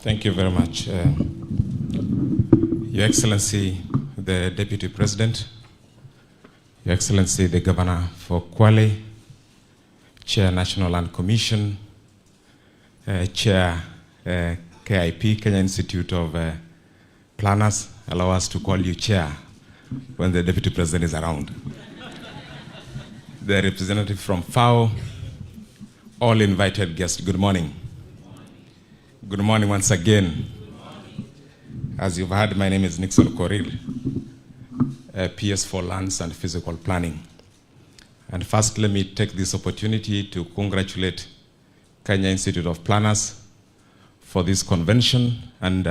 Thank you very much. Your Excellency, the Deputy President, Your Excellency, the Governor for Kwale, Chair National Land Commission, Chair KIP, Kenya Institute of Planners. Allow us to call you Chair when the Deputy President is around. The representative from FAO, all invited guests, good morning. Good morning once again. As you've heard, my name is Nixon Korir, PS for Lands and Physical Planning. And first, let me take this opportunity to congratulate Kenya Institute of Planners for this convention, and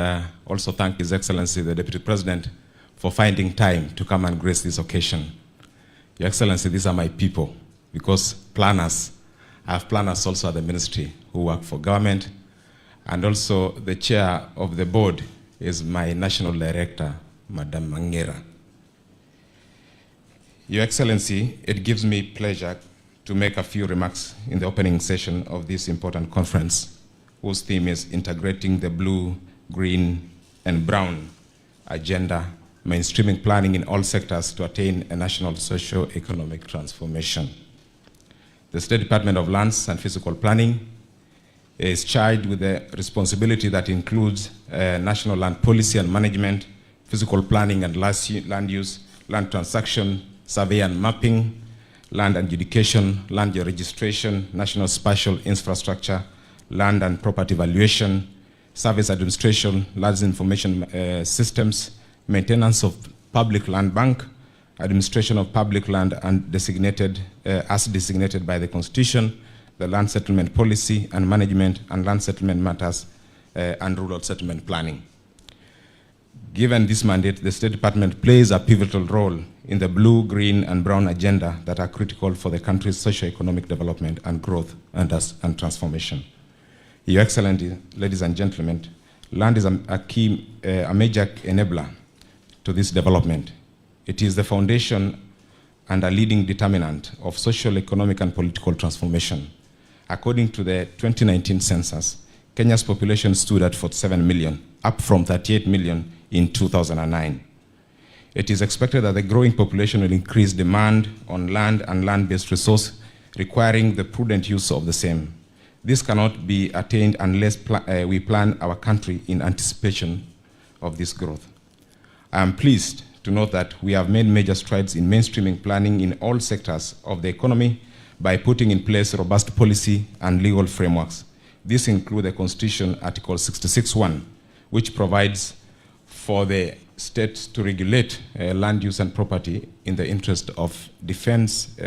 also thank His Excellency, the Deputy President, for finding time to come and grace this occasion. Your Excellency, these are my people, because planners, I have planners also at the ministry who work for government, and also the chair of the board is my national director, Madam Manyora. Your Excellency, it gives me pleasure to make a few remarks in the opening session of this important conference, whose theme is integrating the blue, green, and brown agenda, mainstreaming planning in all sectors to attain a national socio-economic transformation. The State Department of Lands and Physical Planning is charged with the responsibility that includes national land policy and management, physical planning and land use, land transaction, survey and mapping, land adjudication, land registration, national spatial infrastructure, land and property valuation, service administration, land information systems, maintenance of public land bank, administration of public land and designated as designated by the Constitution, the land settlement policy and management and land settlement matters and rural settlement planning. Given this mandate, the State Department plays a pivotal role in the blue, green, and brown agenda that are critical for the country's socio-economic development and growth and transformation. Your Excellency, ladies and gentlemen, land is a major enabler to this development. It is the foundation and a leading determinant of social, economic, and political transformation. According to the 2019 census, Kenya's population stood at 47 million, up from 38 million in 2009. It is expected that the growing population will increase demand on land and land-based resource, requiring the prudent use of the same. This cannot be attained unless we plan our country in anticipation of this growth. I am pleased to note that we have made major strides in mainstreaming planning in all sectors of the economy by putting in place robust policy and legal frameworks. This includes the Constitution Article 66(1), which provides for the states to regulate land use and property in the interest of defense,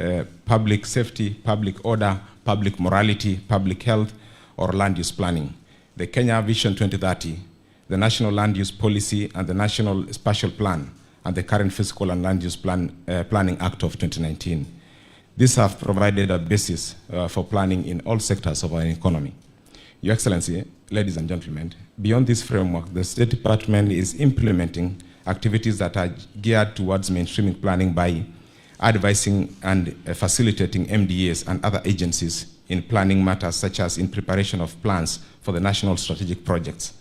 public safety, public order, public morality, public health, or land use planning. The Kenya Vision 2030, the National Land Use Policy, and the National Spatial Plan, and the current Physical and Land Use Planning Act of 2019. These have provided a basis for planning in all sectors of our economy. Your Excellency, ladies and gentlemen, beyond this framework, the State Department is implementing activities that are geared towards mainstreaming planning by advising and facilitating MDAs and other agencies in planning matters, such as in preparation of plans for the national strategic projects,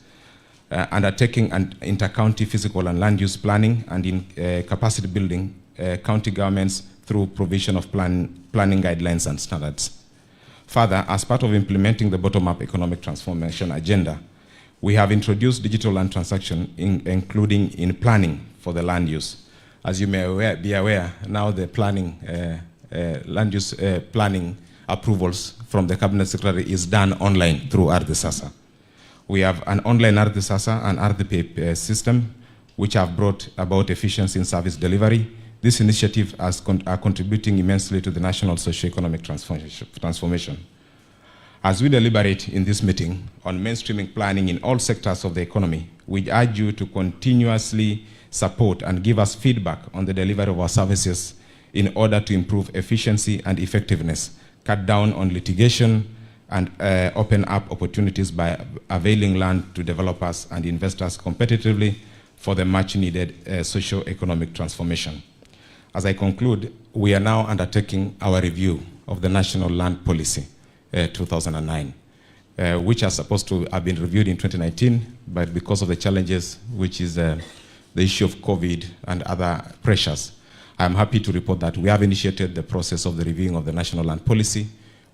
undertaking and inter-county physical and land use planning, and in capacity building county governments through provision of planning guidelines and standards. Further, as part of implementing the bottom-up economic transformation agenda, we have introduced digital land transaction, including in planning for the land use. As you may be aware, now the planning, land use planning approvals from the Cabinet Secretary is done online through Ardhi. We have an online Ardhi and Ardhi system, which have brought about efficiency in service delivery. This initiative are contributing immensely to the national socio-economic transformation. As we deliberate in this meeting on mainstreaming planning in all sectors of the economy, we urge you to continuously support and give us feedback on the delivery of our services in order to improve efficiency and effectiveness, cut down on litigation, and open up opportunities by availing land to developers and investors competitively for the much needed socio-economic transformation. As I conclude, we are now undertaking our review of the National Land Policy 2009. which are supposed to have been reviewed in 2019, but because of the challenges, which is the issue of COVID and other pressures, I'm happy to report that we have initiated the process of the reviewing of the national land policy.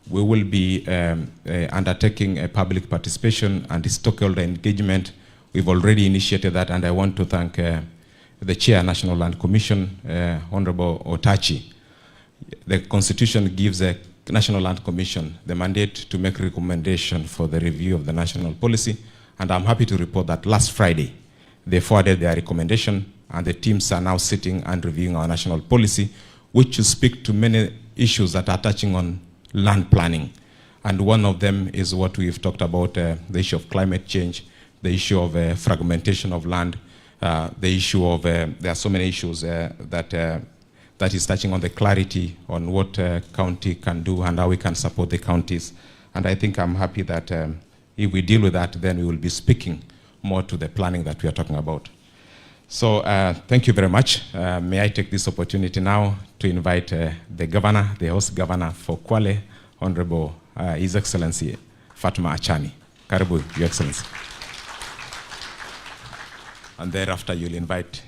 We will be undertaking a public participation and stakeholder engagement. We've already initiated that, and I want to thank the Chair, National Land Commission, Honorable Otachi. The Constitution gives the National Land Commission the mandate to make recommendation for the review of the national policy, and I'm happy to report that last Friday, they forwarded their recommendation, and the teams are now sitting and reviewing our national policy, which will speak to many issues that are touching on land planning. And one of them is what we've talked about, the issue of climate change, the issue of fragmentation of land, the issue of, there are so many issues that is touching on the clarity on what county can do and how we can support the counties. And I think I'm happy that if we deal with that, then we will be speaking more to the planning that we are talking about. So thank you very much. May I take this opportunity now to invite the governor, the host governor for Kwale, Honorable His Excellency Fatma Achani. Karibu, Your Excellency. And thereafter you'll invite